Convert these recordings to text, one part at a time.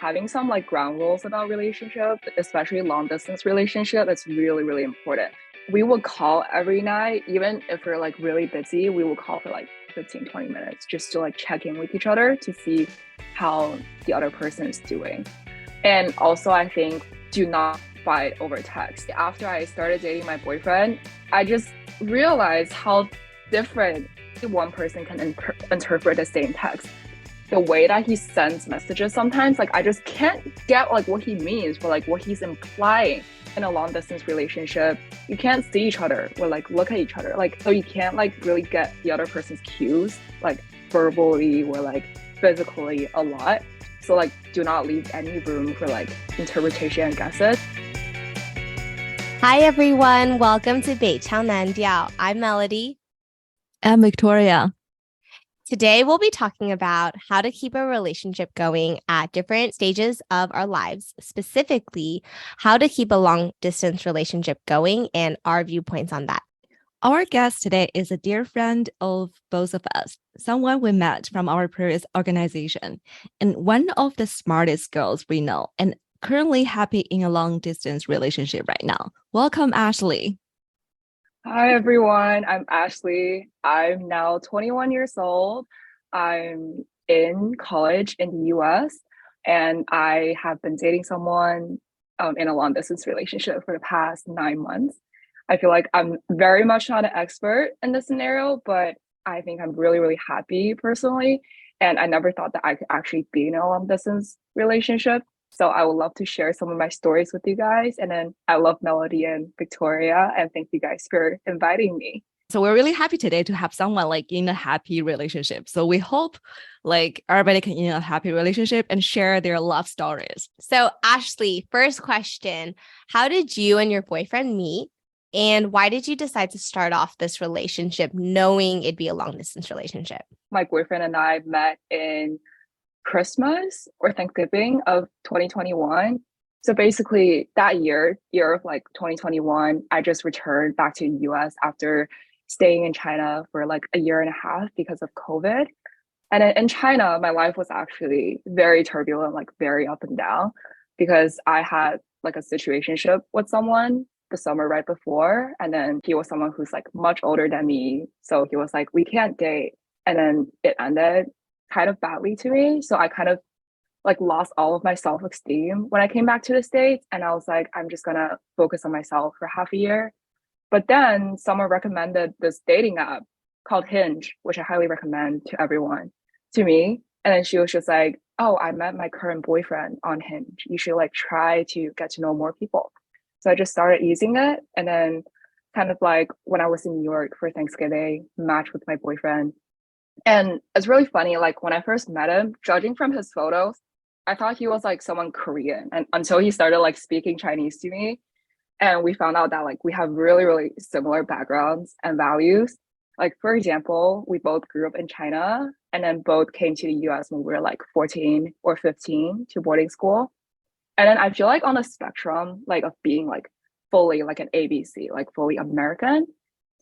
having some like ground rules about relationship, especially long distance relationship, it's really, really important. We would call every night, even if we're like really busy, we will call for like 15, 20 minutes just to like check in with each other to see how the other person is doing. And also, I think do not fight over text. After I started dating my boyfriend, I just realized how different one person can interpret the same text. The way that he sends messages sometimes, like I just can't get like what he means for like what he's implying in a long distance relationship. You can't see each other or like look at each other. Like so you can't like really get the other person's cues like verbally or like physically a lot. So like do not leave any room for like interpretation and guesses. Hi everyone, welcome to 北腔南调. I'm Melody. I'm Victoria. Today we'll be talking about how to keep a relationship going at different stages of our lives, specifically how to keep a long distance relationship going and our viewpoints on that. Our guest today is a dear friend of both of us, someone we met from our previous organization, and one of the smartest girls we know, and currently happy in a long distance relationship right now. Welcome, Ashely. Hi everyone, I'm Ashely. I'm now 21 years old. I'm in college in the US and I have been dating someone in a long distance relationship for the past 9 months. I feel like I'm very much not an expert in this scenario, but I think I'm really, really happy personally. And I never thought that I could actually be in a long distance relationship. So I would love to share some of my stories with you guys. And then I love Melody and Victoria. And thank you guys for inviting me. So we're really happy today to have someone like in a happy relationship. So we hope like everybody can in a happy relationship and share their love stories. So Ashely, first question, how did you and your boyfriend meet? And why did you decide to start off this relationship knowing it'd be a long distance relationship? My boyfriend and I met in Christmas or Thanksgiving of 2021. So basically that year of like 2021, I just returned back to the US after staying in China for like a year and a half because of COVID. And in China, my life was actually very turbulent, like very up and down because I had like a situationship with someone the summer right before. And then he was someone who's like much older than me. So he was like, we can't date. And then it ended kind of badly to me. So I kind of like lost all of my self-esteem when I came back to the States. And I was like, I'm just gonna focus on myself for half a year. But then someone recommended this dating app called Hinge, which I highly recommend to everyone, to me. And then she was just like, oh, I met my current boyfriend on Hinge. You should like try to get to know more people. So I just started using it. And then kind of like when I was in New York for Thanksgiving, matched with my boyfriend. And it's really funny, like when I first met him, judging from his photos, I thought he was like someone Korean. And until he started like speaking Chinese to me, and we found out that like we have really, really similar backgrounds and values. Like for example, we both grew up in China and then both came to the US when we were like 14 or 15 to boarding school. And then I feel like on a spectrum, like of being like fully like an ABC, like fully American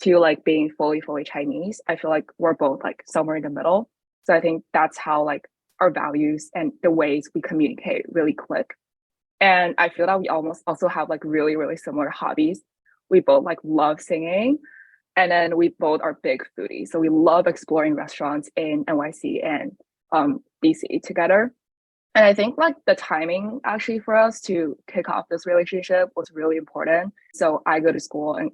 to like being fully, fully Chinese, I feel like we're both like somewhere in the middle. So I think that's how like our values and the ways we communicate really click. And I feel that we almost also have like really, really similar hobbies. We both like love singing. And then we both are big foodies. So we love exploring restaurants in NYC and BC together. And I think like the timing actually for us to kick off this relationship was really important. So I go to school and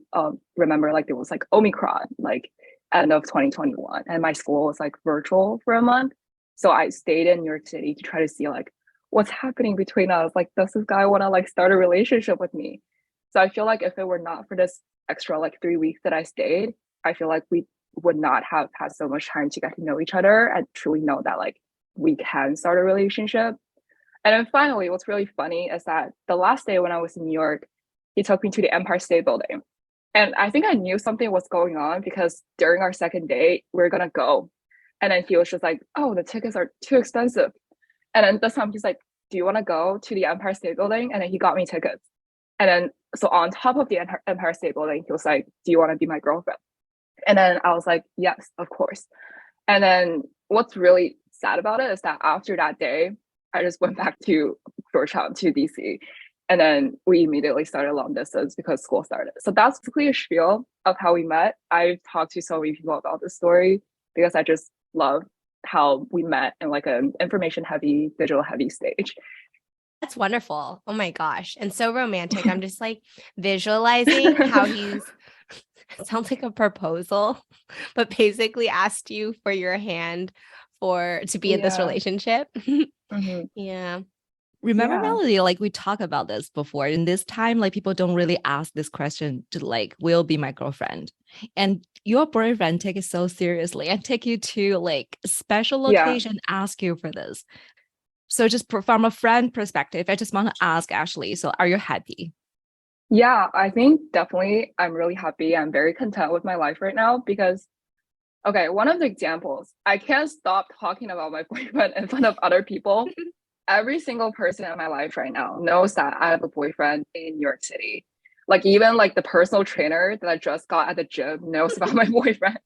remember like there was like Omicron, like end of 2021. And my school was like virtual for a month. So I stayed in New York City to try to see like what's happening between us. Like, does this guy want to like start a relationship with me? So I feel like if it were not for this extra like 3 weeks that I stayed, I feel like we would not have had so much time to get to know each other and truly know that like we can start a relationship. And then finally, what's really funny is that the last day when I was in New York, he took me to the Empire State Building. And I think I knew something was going on because during our second date, we are gonna go. And then he was just like, oh, the tickets are too expensive. And then this time he's like, do you want to go to the Empire State Building? And then he got me tickets. And then, so on top of the Empire State Building, he was like, do you want to be my girlfriend? And then I was like, yes, of course. And then what's really sad about it is that after that day, I just went back to Georgetown to DC. And then we immediately started long distance because school started. So that's basically a spiel of how we met. I've talked to so many people about this story because I just love how we met in like an information heavy, digital heavy stage. That's wonderful. Oh my gosh. And so romantic. I'm just like visualizing how he's it sounds like a proposal, but basically asked you for your hand to be in this Yeah. relationship. Mm-hmm. Yeah. Remember, Yeah. Melody, like we talked about this before. In this time, like people don't really ask this question to like, will be my girlfriend. And your boyfriend take it so seriously and take you to like a special Yeah. location, ask you for this. So just from a friend perspective, I just want to ask Ashely, so are you happy? Yeah, I think definitely I'm really happy. I'm very content with my life right now because, okay, one of the examples, I can't stop talking about my boyfriend in front of other people. Every single person in my life right now knows that I have a boyfriend in New York City. Like even like the personal trainer that I just got at the gym knows about my boyfriend.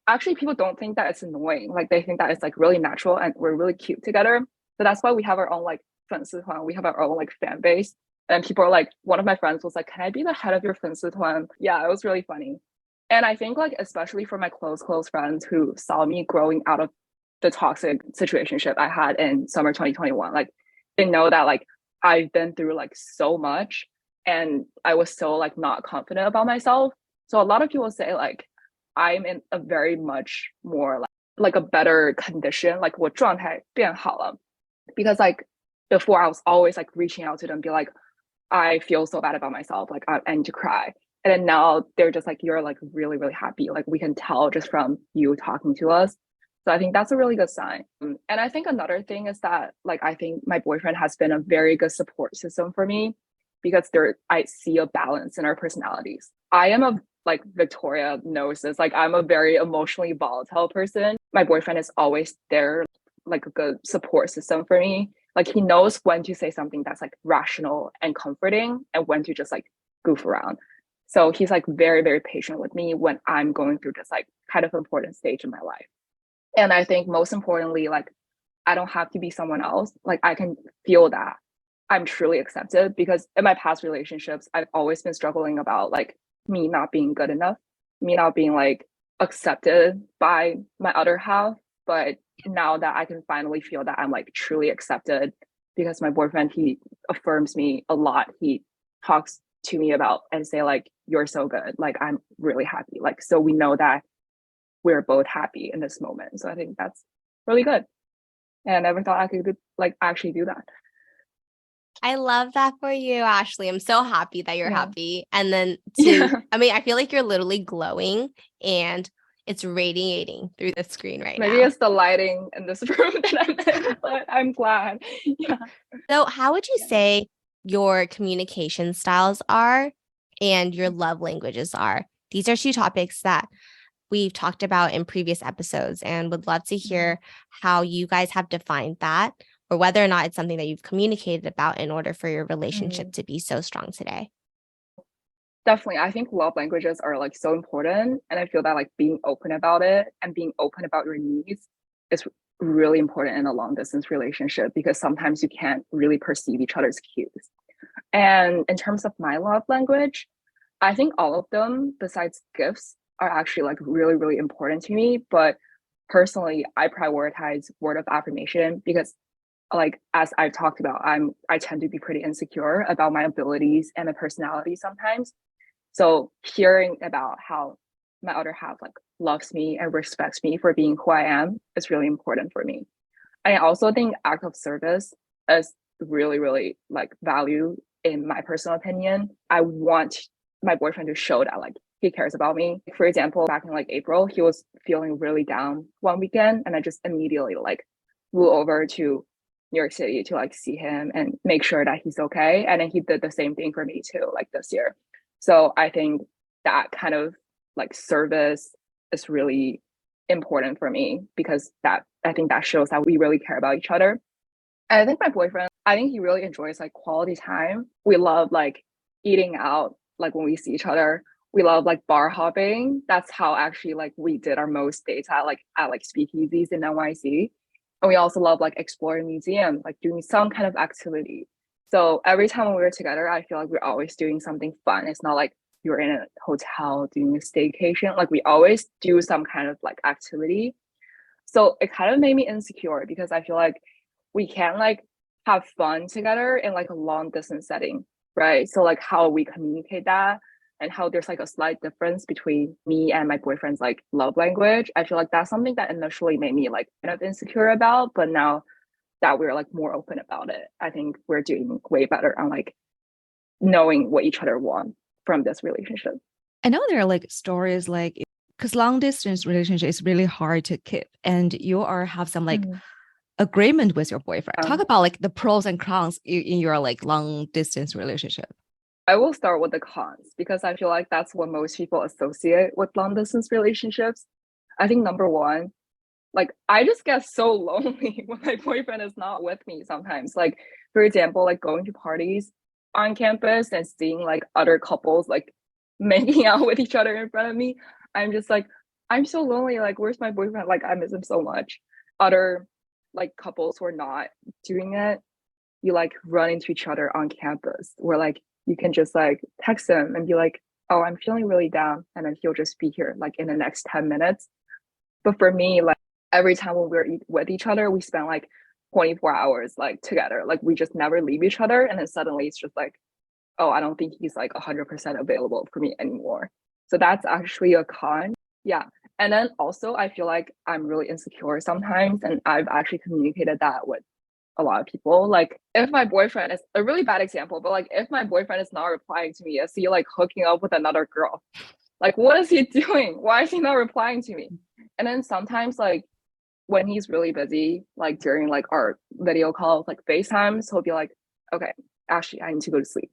Actually, people don't think that it's annoying. Like they think that it's like really natural and we're really cute together. So that's why we have our own like 粉丝团. We have our own like fan base. And people are like, one of my friends was like, can I be the head of your 粉丝团? Yeah, it was really funny. And I think like, especially for my close friends who saw me growing out of the toxic situationship I had in summer 2021, like they know that like I've been through like so much and I was so like not confident about myself. So a lot of people say like I'm in a very much more like a better condition, like 我状态变好了. Because like before I was always like reaching out to them, be like, I feel so bad about myself, like I need to cry. And then now they're just like, you're like really, really happy. Like we can tell just from you talking to us. So I think that's a really good sign. And I think another thing is that like I think my boyfriend has been a very good support system for me because I see a balance in our personalities. I am a like Victoria knows this, like I'm a very emotionally volatile person. My boyfriend is always there, like a good support system for me. Like he knows when to say something that's like rational and comforting and when to just like goof around. So he's like very, very patient with me when I'm going through this like kind of important stage in my life. And I think most importantly, like I don't have to be someone else. Like I can feel that I'm truly accepted because in my past relationships, I've always been struggling about like me not being good enough, me not being like accepted by my other half. But now that I can finally feel that I'm like truly accepted because my boyfriend, he affirms me a lot. He talks to me about and say like, you're so good. Like I'm really happy. Like, so we know that we're both happy in this moment. So I think that's really good. And I never thought I could like actually do that. I love that for you, Ashely. I'm so happy that you're happy. And then I mean, I feel like you're literally glowing and it's radiating through the screen right now. Maybe it's the lighting in this room that I'm in, but I'm glad. Yeah. So how would you say your communication styles are and your love languages are? These are two topics that we've talked about in previous episodes and would love to hear how you guys have defined that or whether or not it's something that you've communicated about in order for your relationship to be so strong today. Definitely. I think love languages are like so important. And I feel that like being open about it and being open about your needs is really important in a long distance relationship because sometimes you can't really perceive each other's cues. And in terms of my love language, I think all of them, besides gifts, are actually like really, really important to me. But personally, I prioritize word of affirmation because like as I've talked about, I tend to be pretty insecure about my abilities and my personality sometimes. So hearing about how my other half like loves me and respects me for being who I am is really important for me. I also think act of service is really, really like value in my personal opinion. I want my boyfriend to show that like he cares about me. For example, back in like April, he was feeling really down one weekend and I just immediately like flew over to New York City to like see him and make sure that he's okay. And then he did the same thing for me too, like this year. So I think that kind of like service is really important for me because that I think that shows that we really care about each other. And I think my boyfriend, I think he really enjoys like quality time. We love like eating out like when we see each other. We love like bar hopping. That's how actually like we did our most dates at like speakeasies in NYC. And we also love like exploring museums, like doing some kind of activity. So every time when we're together, I feel like we're always doing something fun. It's not like you're in a hotel doing a staycation. Like we always do some kind of like activity. So it kind of made me insecure because I feel like we can't like have fun together in like a long distance setting, right? So like how we communicate that and how there's like a slight difference between me and my boyfriend's like love language. I feel like that's something that initially made me like kind of insecure about, but now that we're like more open about it, I think we're doing way better on like knowing what each other want from this relationship. I know there are like stories like because long distance relationship is really hard to keep, and you are have some like agreement with your boyfriend. Talk about like the pros and cons in your like long distance relationship. I will start with the cons because I feel like that's what most people associate with long distance relationships. I think number one, like I just get so lonely when my boyfriend is not with me sometimes. Like, for example, like going to parties on campus and seeing like other couples like making out with each other in front of me. I'm just like, I'm so lonely. Like, where's my boyfriend? Like, I miss him so much. Other like couples who are not doing it, you like run into each other on campus where like you can just like text him and be like, oh, I'm feeling really down. And then he'll just be here like in the next 10 minutes. But for me, like every time when we're with each other, we spend like 24 hours like together. Like we just never leave each other. And then suddenly it's just like, oh, I don't think he's like 100% available for me anymore. So that's actually a con. Yeah. And then also, I feel like I'm really insecure sometimes. And I've actually communicated that with a lot of people. Like, if my boyfriend is a really bad example, but like, if my boyfriend is not replying to me, is he like hooking up with another girl? Like, what is he doing? Why is he not replying to me? And then sometimes, like, when he's really busy, like during like our video calls, like FaceTimes, he'll be like, okay, Ashley, I need to go to sleep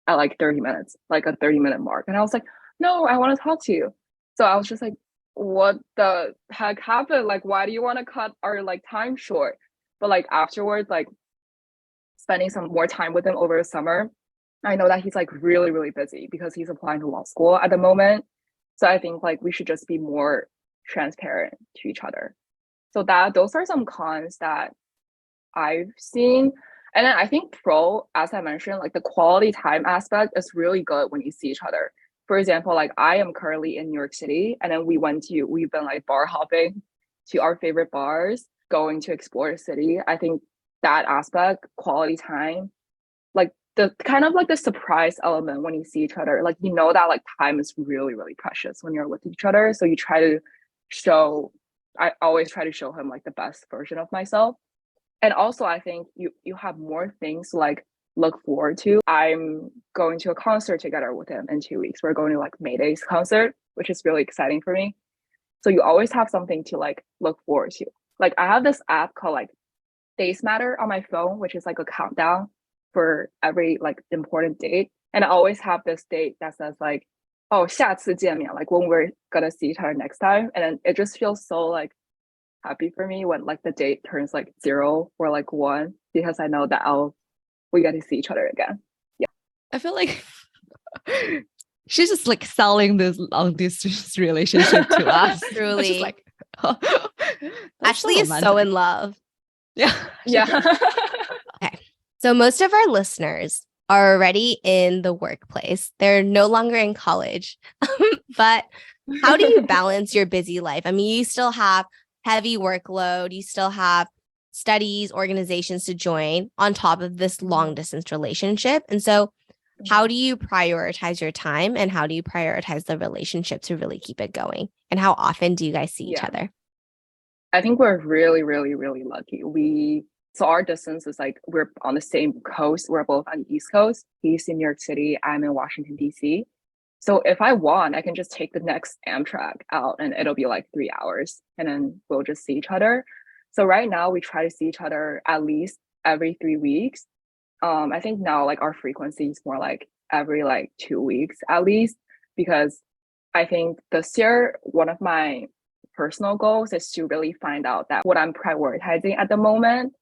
at like 30 minutes, like a 30-minute mark. And I was like, no, I want to talk to you. So I was just like, what the heck happened? Like, why do you want to cut our like time short? But like afterwards, like spending some more time with him over the summer, I know that he's like really, really busy because he's applying to law school at the moment. So I think like we should just be more transparent to each other. So that those are some cons that I've seen. And then I think pro, as I mentioned, like the quality time aspect is really good when you see each other. For example, like I am currently in New York City, and then we've been like bar hopping to our favorite bars, going to explore the city. I think that aspect, quality time, like the kind of like the surprise element when you see each other, like you know that like time is really, really precious when you're with each other. So you try to show, I always try to show him like the best version of myself. And also I think you have more things to like look forward to. I'm going to a concert together with him in 2 weeks. We're going to like Mayday's concert, which is really exciting for me. So you always have something to like look forward to. Like I have this app called like Days Matter on my phone, which is like a countdown for every like important date. And I always have this date that says like, oh, 下次见面, like when we're gonna see each other next time. And then it just feels so like happy for me when like the date turns like 0 or like 1, because I know that we get to see each other again. Yeah. I feel like she's just like selling this long distance relationship to us. Truly. Just like, oh, Ashely is so in love. Yeah. Yeah. Okay. So most of our listeners are already in the workplace. They're no longer in college. But how do you balance your busy life? I mean, you still have heavy workload. You still have studies, organizations to join on top of this long distance relationship. And so how do you prioritize your time, and how do you prioritize the relationship to really keep it going? And how often do you guys see each other? I think we're really, really, really lucky. So our distance is like we're on the same coast. We're both on the East Coast. He's in New York City. I'm in Washington, D.C. So if I want, I can just take the next Amtrak out and it'll be like 3 hours and then we'll just see each other. So right now we try to see each other at least every 3 weeks. I think now like our frequency is more like every like 2 weeks at least, because I think this year, one of my personal goals is to really find out that what I'm prioritizing at the moment.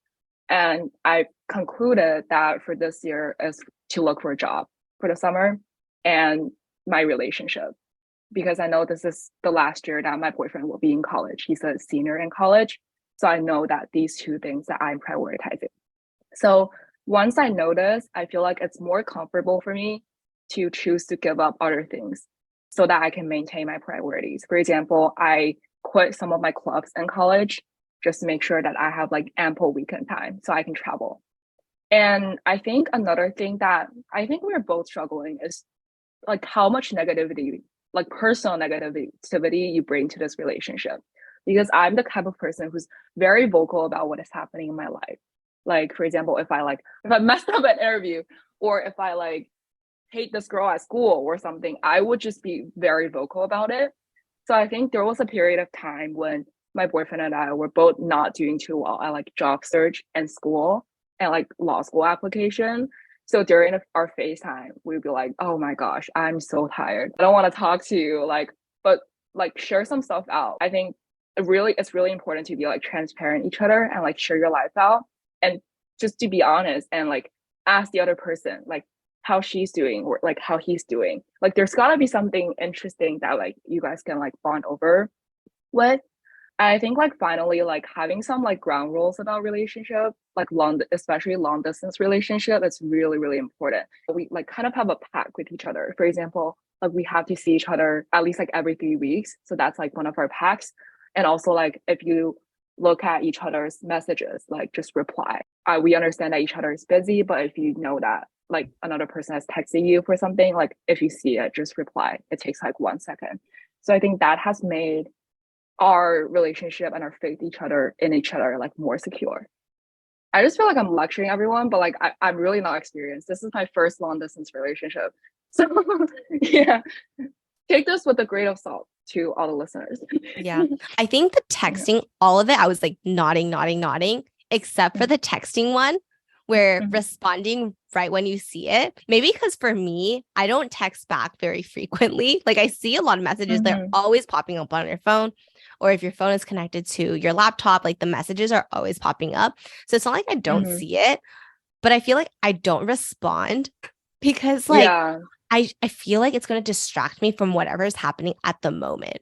And I concluded that for this year is to look for a job for the summer and my relationship, because I know this is the last year that my boyfriend will be in college. He's a senior in college. So I know that these two things that I'm prioritizing. So once I notice, I feel like it's more comfortable for me to choose to give up other things so that I can maintain my priorities. For example, I quit some of my clubs in college just to make sure that I have like ample weekend time so I can travel. And I think another thing that I think we're both struggling is like how much negativity, like personal negativity you bring to this relationship. Because I'm the type of person who's very vocal about what is happening in my life. Like, for example, if I messed up an interview, or if I like hate this girl at school or something, I would just be very vocal about it. So I think there was a period of time when my boyfriend and I were both not doing too well at like job search and school and like law school application. So during our FaceTime, we'd be like, oh my gosh, I'm so tired. I don't want to talk to you. Like, but like share some stuff out. I think it's really important to be like transparent each other and like share your life out and just to be honest and like ask the other person like how she's doing or like how he's doing. Like there's gotta be something interesting that like you guys can like bond over with. I think like finally like having some like ground rules about relationship, like especially long distance relationship, it's really, really important. We like kind of have a pact with each other. For example, like we have to see each other at least like every 3 weeks. So that's like one of our pacts. And also like if you look at each other's messages, like just reply. We understand that each other is busy, but if you know that like another person is texting you for something, like if you see it, just reply. It takes like 1 second. So I think that has made our relationship and our faith in each other like more secure. I just feel like I'm lecturing everyone, but like I'm really not experienced. This is my first long distance relationship. So yeah, take this with a grain of salt to all the listeners. Yeah. I think the texting, all of it, I was like nodding, except for the texting one where responding right when you see it. Maybe because for me, I don't text back very frequently. Like I see a lot of messages, they're always popping up on your phone. Or if your phone is connected to your laptop, like the messages are always popping up. So it's not like I don't see it, but I feel like I don't respond because like I feel like it's going to distract me from whatever is happening at the moment.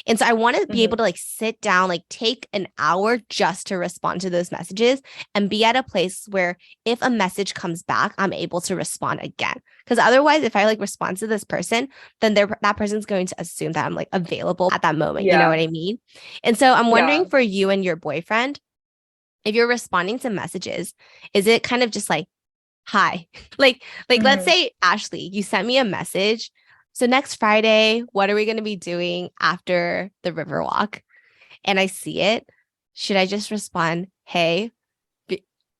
And so I want to be able to like sit down, like take an hour just to respond to those messages and be at a place where if a message comes back, I'm able to respond again. Because otherwise, if I like respond to this person, then that person's going to assume that I'm like available at that moment. You know what I mean? And so I'm wondering for you and your boyfriend, if you're responding to messages, is it kind of just like, hi, like let's say, Ashely, you sent me a message. So next Friday, what are we going to be doing after the river walk? And I see it. Should I just respond, hey,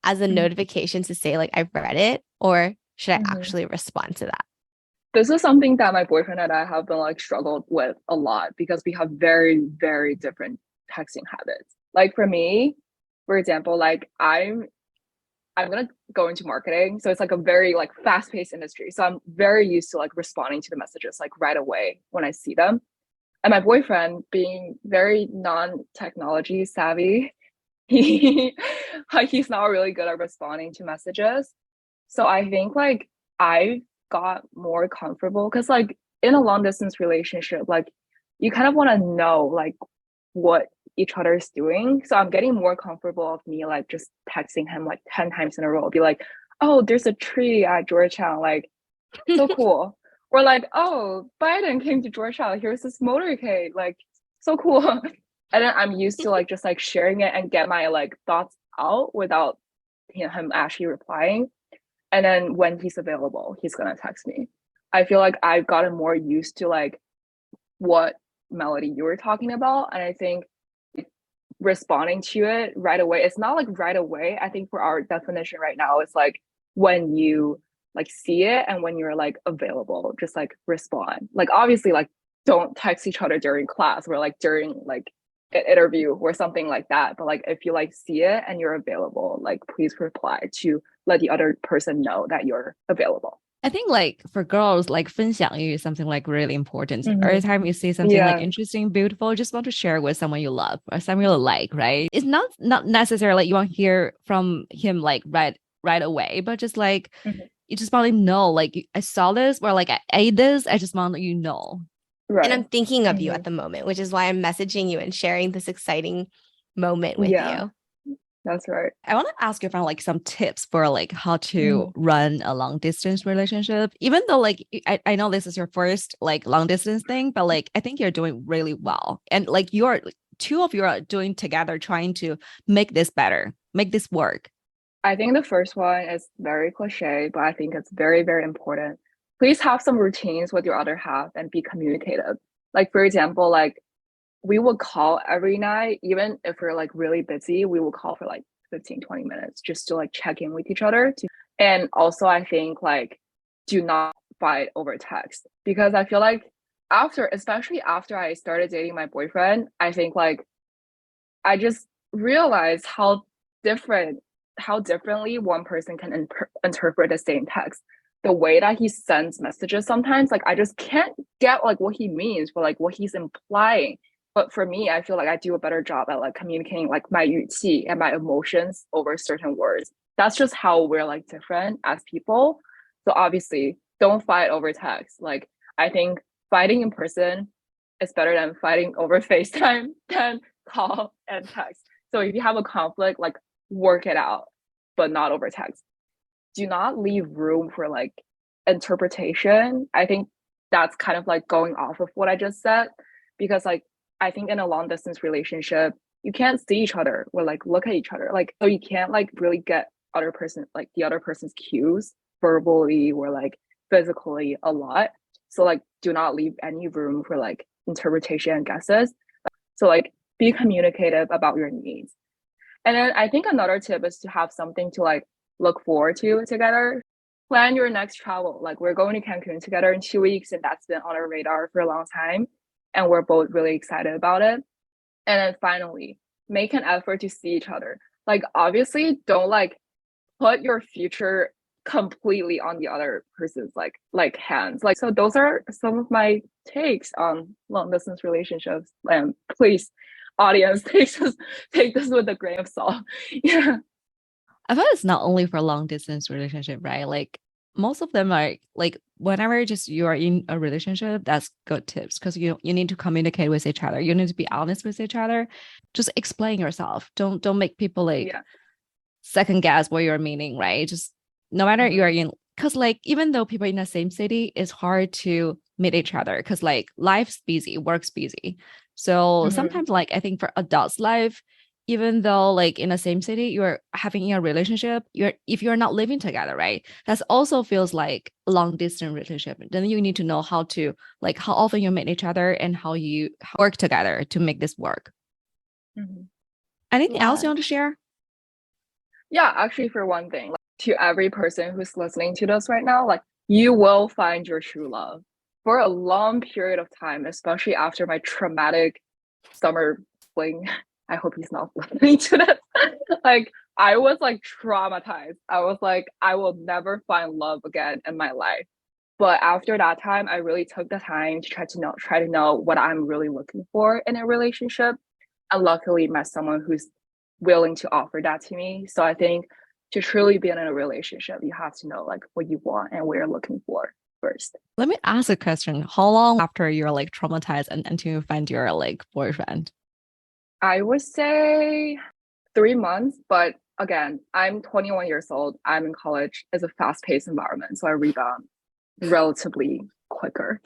as a notification to say like I've read it? Or should I actually respond to that? This is something that my boyfriend and I have been like struggled with a lot because we have very, very different texting habits. Like for me, for example, like I'm gonna go into marketing. So it's like a very like fast-paced industry. So I'm very used to like responding to the messages like right away when I see them. And my boyfriend being very non-technology savvy, he's not really good at responding to messages. So I think like I got more comfortable because like in a long distance relationship, like you kind of want to know like what each other is doing. So I'm getting more comfortable of me like just texting him like 10 times in a row. Be like, oh, there's a tree at Georgetown, like so cool. Or like, oh, Biden came to Georgetown. Here's this motorcade, like so cool. And then I'm used to like just like sharing it and get my like thoughts out without him actually replying. And then when he's available, he's gonna text me. I feel like I've gotten more used to like what Melody you were talking about. And I think responding to it right away, it's not like right away. I think for our definition right now, it's like when you like see it and when you're like available, just like respond. Like obviously like don't text each other during class or like during like an interview or something like that. But like if you like see it and you're available, like please reply to let the other person know that you're available. I think like for girls, like 分享欲 is something like really important. Every time you see something like interesting, beautiful, you just want to share with someone you love or someone you like, right? It's not necessarily you want to hear from him like right away, but just like you just want to know, like I saw this or like I ate this. I just want to let you know. Right. And I'm thinking of you at the moment, which is why I'm messaging you and sharing this exciting moment with Yeah, you. that's right. I want to ask you for like some tips for like how to Mm. run a long distance relationship. Even though like I know this is your first like long distance thing, but like I think you're doing really well. And like you're two of you are doing together trying to make this better, make this work. I think the first one is very cliche, but I think it's very, very important. Please have some routines with your other half and be communicative. Like, for example, like we will call every night, even if we're like really busy, we will call for like 15, 20 minutes just to like check in with each other. And also, I think like do not fight over text because I feel like especially after I started dating my boyfriend, I think like I just realized different, how differently one person can interpret the same text. The way that he sends messages sometimes, like I just can't get like what he means or like what he's implying. But for me, I feel like I do a better job at like communicating like my 语气 and my emotions over certain words. That's just how we're like different as people. So obviously, don't fight over text. Like I think fighting in person is better than fighting over FaceTime than call and text. So if you have a conflict, like work it out, but not over text. Do not leave room for like interpretation. I think that's kind of like going off of what I just said, because like I think in a long distance relationship, you can't see each other or like look at each other. Like so you can't like really get the other person's cues verbally or like physically a lot. So like do not leave any room for like interpretation and guesses. So like be communicative about your needs. And then I think another tip is to have something to like look forward to together. Plan your next travel. Like we're going to Cancun together in 2 weeks, and that's been on our radar for a long time. And we're both really excited about it. And then finally, make an effort to see each other. Like obviously don't like put your future completely on the other person's like hands. Like so those are some of my takes on long distance relationships. And please, audience, take this with a grain of salt. Yeah. I thought it's not only for long distance relationship, right? Like most of them are like whenever just you are in a relationship, that's good tips because you need to communicate with each other. You need to be honest with each other. Just explain yourself. Don't make people like Yeah. second guess what you're meaning, right? Just no matter Mm-hmm. you're in, because like even though people in the same city, it's hard to meet each other because like life's busy, work's busy. So Mm-hmm. sometimes like I think for adults life, even though like in the same city you're having a relationship, if you're not living together, right? That also feels like a long distance relationship. Then you need to know how to like how often you meet each other and how you work together to make this work. Mm-hmm. Anything else Yeah. you want to share? Yeah, actually, for one thing, like, to every person who's listening to this right now, like you will find your true love for a long period of time, especially after my traumatic summer fling. I hope he's not listening to this. Like, I was like traumatized. I was like, I will never find love again in my life. But after that time, I really took the time to try to know what I'm really looking for in a relationship. And luckily met someone who's willing to offer that to me. So I think to truly be in a relationship, you have to know like what you want and what you're looking for first. Let me ask a question. How long after you're like traumatized and until you find your like boyfriend? I would say 3 months, but again, I'm 21 years old. I'm in college. It's a fast-paced environment, so I rebound relatively quicker.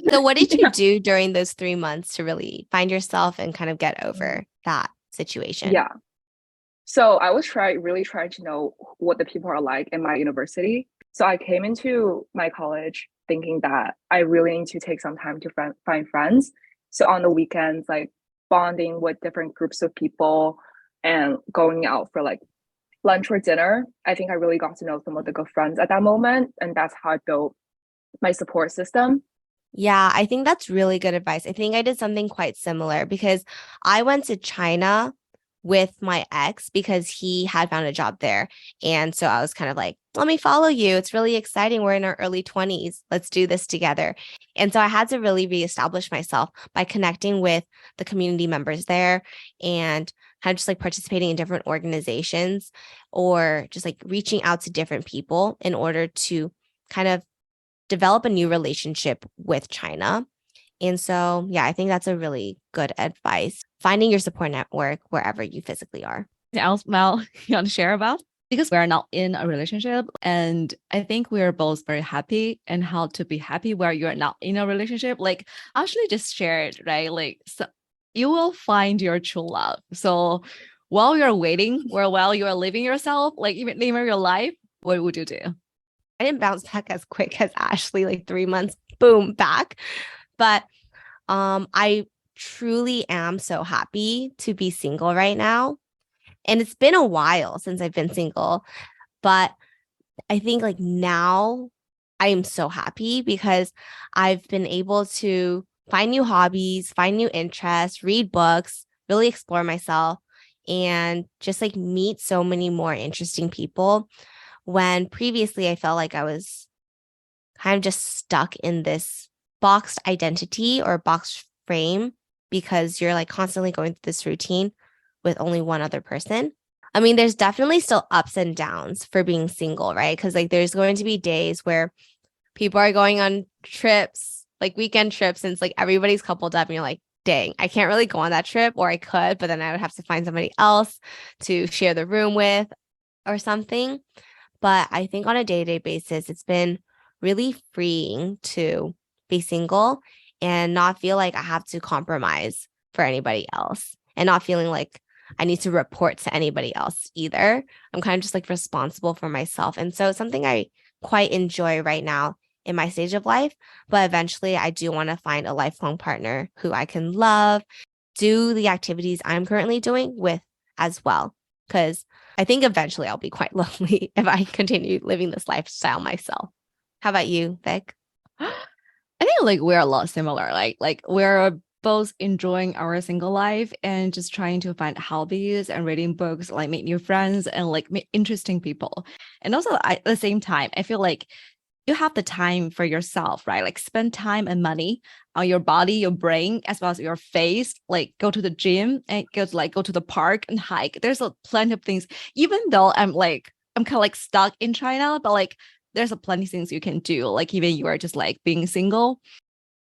So what did you Yeah. do during those 3 months to really find yourself and kind of get over that situation? Yeah. So I was really trying to know what the people are like in my university. So I came into my college thinking that I really need to take some time to find friends. So on the weekends, like bonding with different groups of people and going out for like lunch or dinner. I think I really got to know some of the good friends at that moment. And that's how I built my support system. Yeah, I think that's really good advice. I think I did something quite similar because I went to China with my ex because he had found a job there. And so I was kind of like, let me follow you. It's really exciting. We're in our early 20s. Let's do this together. And so I had to really reestablish myself by connecting with the community members there and kind of just like participating in different organizations or just like reaching out to different people in order to kind of develop a new relationship with China. And so, yeah, I think that's a really good advice. finding your support network wherever you physically are. Else, Mel, you want to share about? Because we're not in a relationship, and I think we're both very happy and how to be happy where you're not in a relationship. Like Ashely just shared, right? Like so you will find your true love. So while you're waiting or while you're living yourself, like even living your life, what would you do? I didn't bounce back as quick as Ashely, like 3 months, boom, back. But I truly am so happy to be single right now. And it's been a while since I've been single, but I think like now I am so happy because I've been able to find new hobbies, find new interests, read books, really explore myself, and just like meet so many more interesting people. When previously I felt like I was kind of just stuck in this boxed identity or boxed frame because you're like constantly going through this routine with only one other person. I mean, there's definitely still ups and downs for being single, right? Because like there's going to be days where people are going on trips, like weekend trips, and it's like everybody's coupled up and you're like, dang, I can't really go on that trip, or I could, but then I would have to find somebody else to share the room with or something. But I think on a day-to-day basis, it's been really freeing to be single and not feel like I have to compromise for anybody else and not feeling like I need to report to anybody else either. I'm kind of just like responsible for myself. And so it's something I quite enjoy right now in my stage of life. But eventually I do want to find a lifelong partner who I can love, do the activities I'm currently doing with as well. Because I think eventually I'll be quite lonely if I continue living this lifestyle myself. How about you, Vic? I think like we're a lot similar. Like we're both enjoying our single life and just trying to find hobbies and reading books, like meet new friends and like meet interesting people. And also at the same time, I feel like you have the time for yourself, right? Like spend time and money on your body, your brain, as well as your face. Like go to the gym and go to the park and hike. There's plenty of things. Even though I'm kind of like stuck in China, but like there's plenty of things you can do. Like even you are just like being single.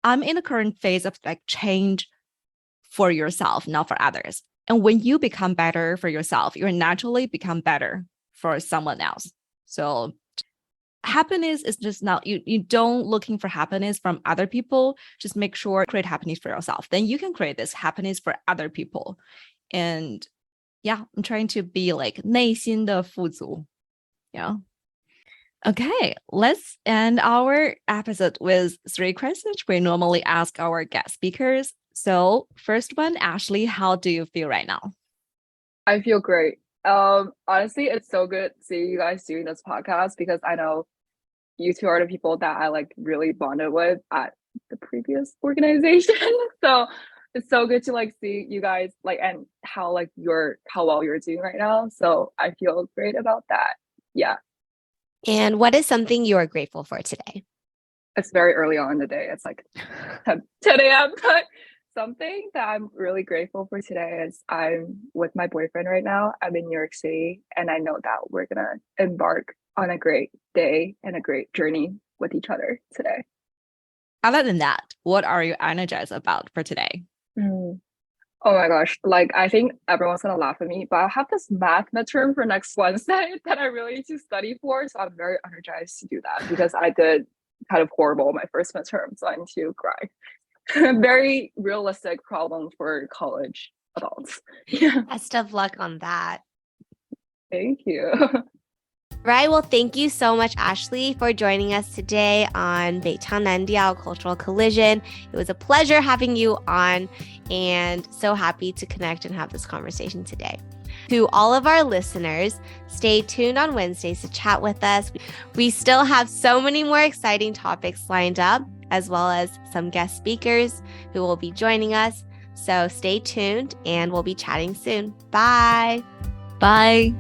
I'm in the current phase of like change for yourself, not for others. And when you become better for yourself, you naturally become better for someone else. So happiness is just not, you don't looking for happiness from other people. Just make sure create happiness for yourself. Then you can create this happiness for other people. And yeah, I'm trying to be like 内心的富足. Yeah. Okay, let's end our episode with 3 questions we normally ask our guest speakers. So first one, Ashely, how do you feel right now? I feel great. Honestly, it's so good seeing you guys doing this podcast because I know you two are the people that I like really bonded with at the previous organization. So it's so good to like see you guys like and how well you're doing right now. So I feel great about that. Yeah. And what is something you are grateful for today? It's very early on in the day. It's like 10 a.m. But something that I'm really grateful for today is I'm with my boyfriend right now. I'm in New York City, and I know that we're going to embark on a great day and a great journey with each other today. Other than that, what are you energized about for today? Oh my gosh, like I think everyone's gonna laugh at me, but I have this math midterm for next Wednesday that I really need to study for. So I'm very energized to do that because I did kind of horrible my first midterm, so I need to cry. Very realistic problem for college adults. Yeah. Best of luck on that. Thank you. Right. Well, thank you so much, Ashely, for joining us today on 北昌南调 Cultural Collision. It was a pleasure having you on and so happy to connect and have this conversation today. To all of our listeners, stay tuned on Wednesdays to chat with us. We still have so many more exciting topics lined up, as well as some guest speakers who will be joining us. So stay tuned and we'll be chatting soon. Bye. Bye.